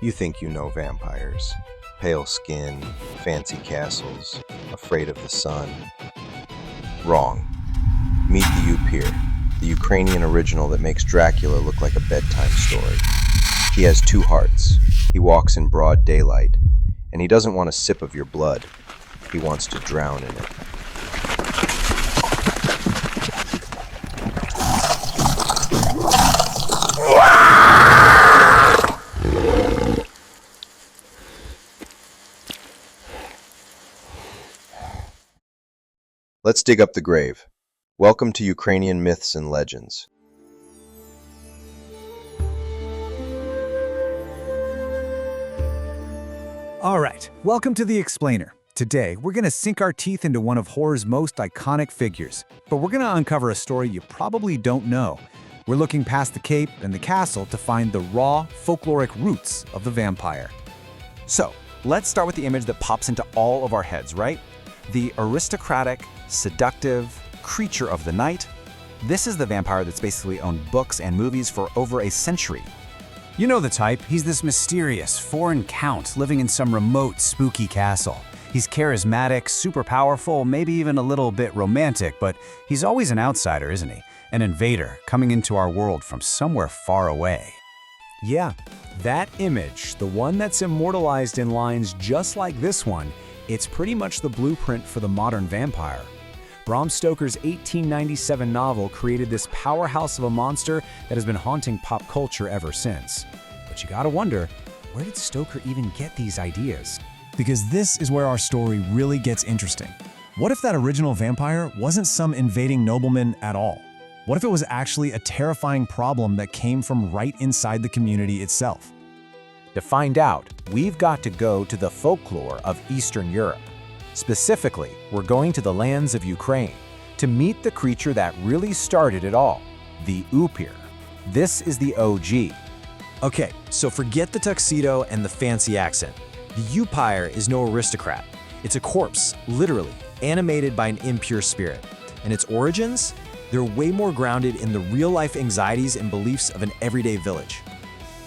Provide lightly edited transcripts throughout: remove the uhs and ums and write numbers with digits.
You think you know vampires. Pale skin, fancy castles, afraid of the sun. Wrong. Meet the Upyr, the Ukrainian original that makes Dracula look like a bedtime story. He has two hearts. He walks in broad daylight, and he doesn't want a sip of your blood. He wants to drown in it. Let's dig up the grave. Welcome to Ukrainian Myths and Legends. All right, welcome to The Explainer. Today, we're going to sink our teeth into one of horror's most iconic figures, but we're going to uncover a story you probably don't know. We're looking past the cape and the castle to find the raw, folkloric roots of the vampire. So, let's start with the image that pops into all of our heads, right? The aristocratic, seductive creature of the night. This is the vampire that's basically owned books and movies for over a century. You know the type. He's this mysterious, foreign count living in some remote, spooky castle. He's charismatic, super powerful, maybe even a little bit romantic, but he's always an outsider, isn't he? An invader coming into our world from somewhere far away. Yeah, that image, the one that's immortalized in lines just like this one, it's pretty much the blueprint for the modern vampire. Bram Stoker's 1897 novel created this powerhouse of a monster that has been haunting pop culture ever since. But you gotta wonder, where did Stoker even get these ideas? Because this is where our story really gets interesting. What if that original vampire wasn't some invading nobleman at all? What if it was actually a terrifying problem that came from right inside the community itself? To find out, we've got to go to the folklore of Eastern Europe. Specifically, we're going to the lands of Ukraine to meet the creature that really started it all, the Upyr. This is the OG. Okay, so forget the tuxedo and the fancy accent. The Upyr is no aristocrat. It's a corpse, literally, animated by an impure spirit. And its origins? They're way more grounded in the real-life anxieties and beliefs of an everyday village.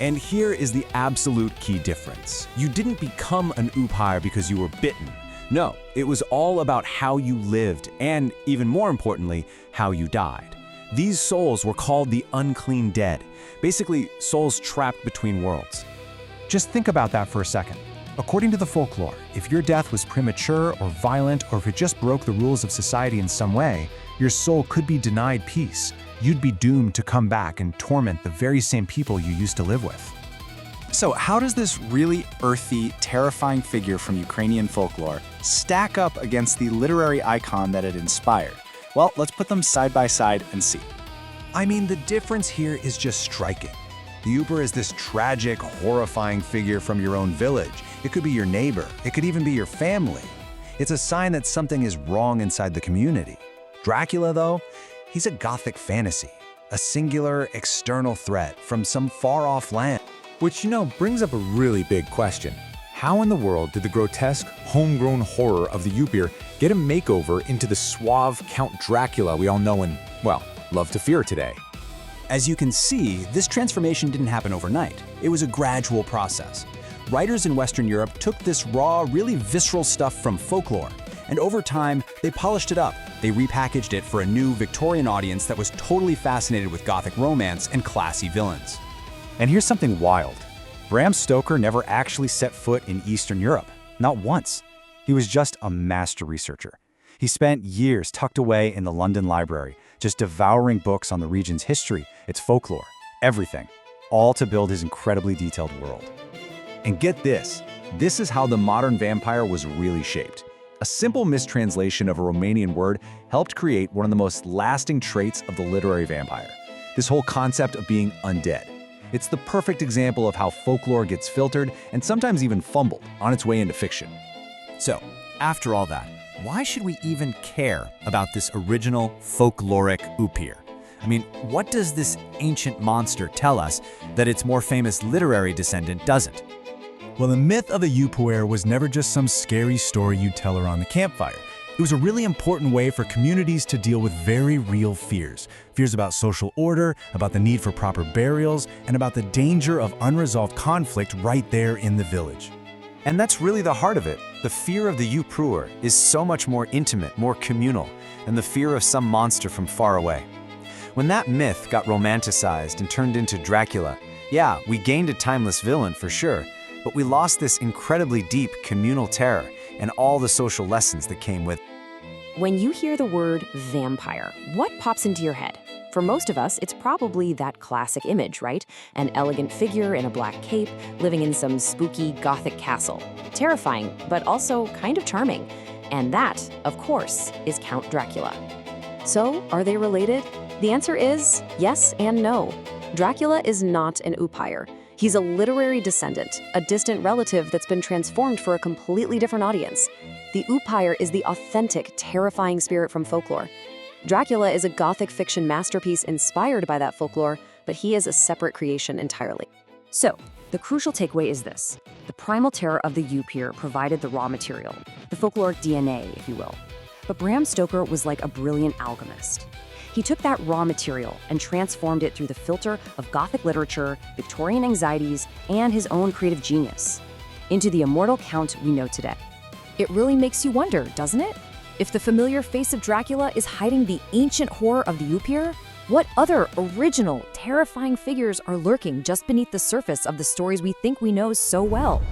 And here is the absolute key difference. You didn't become an Upyr because you were bitten. No, it was all about how you lived and, even more importantly, how you died. These souls were called the unclean dead, basically souls trapped between worlds. Just think about that for a second. According to the folklore, if your death was premature or violent, or if it just broke the rules of society in some way, your soul could be denied peace. You'd be doomed to come back and torment the very same people you used to live with. So how does this really earthy, terrifying figure from Ukrainian folklore stack up against the literary icon that it inspired? Well, let's put them side by side and see. I mean, the difference here is just striking. The Upyr is this tragic, horrifying figure from your own village. It could be your neighbor. It could even be your family. It's a sign that something is wrong inside the community. Dracula, though, he's a gothic fantasy, a singular, external threat from some far-off land. Which, brings up a really big question. How in the world did the grotesque, homegrown horror of the Upyr get a makeover into the suave Count Dracula we all know and, well, love to fear today? As you can see, this transformation didn't happen overnight. It was a gradual process. Writers in Western Europe took this raw, really visceral stuff from folklore, and over time, they polished it up. They repackaged it for a new Victorian audience that was totally fascinated with Gothic romance and classy villains. And here's something wild. Bram Stoker never actually set foot in Eastern Europe, not once. He was just a master researcher. He spent years tucked away in the London Library, just devouring books on the region's history, its folklore, everything, all to build his incredibly detailed world. And get this is how the modern vampire was really shaped. A simple mistranslation of a Romanian word helped create one of the most lasting traits of the literary vampire, this whole concept of being undead. It's the perfect example of how folklore gets filtered and sometimes even fumbled on its way into fiction. So, after all that, why should we even care about this original folkloric Upyr? I mean, what does this ancient monster tell us that its more famous literary descendant doesn't? Well, the myth of the Upyr was never just some scary story you'd tell around the campfire. It was a really important way for communities to deal with very real fears. Fears about social order, about the need for proper burials, and about the danger of unresolved conflict right there in the village. And that's really the heart of it. The fear of the Upyr is so much more intimate, more communal, than the fear of some monster from far away. When that myth got romanticized and turned into Dracula, yeah, we gained a timeless villain for sure, but we lost this incredibly deep communal terror and all the social lessons that came with it. When you hear the word vampire, what pops into your head? For most of us, it's probably that classic image, right? An elegant figure in a black cape, living in some spooky Gothic castle. Terrifying, but also kind of charming. And that, of course, is Count Dracula. So, are they related? The answer is yes and no. Dracula is not an Upyr. He's a literary descendant, a distant relative that's been transformed for a completely different audience. The Upyr is the authentic, terrifying spirit from folklore. Dracula is a Gothic fiction masterpiece inspired by that folklore, but he is a separate creation entirely. So, the crucial takeaway is this. The primal terror of the Upyr provided the raw material, the folkloric DNA, if you will. But Bram Stoker was like a brilliant alchemist. He took that raw material and transformed it through the filter of Gothic literature, Victorian anxieties, and his own creative genius into the immortal Count we know today. It really makes you wonder, doesn't it? If the familiar face of Dracula is hiding the ancient horror of the Upyr, what other original, terrifying figures are lurking just beneath the surface of the stories we think we know so well?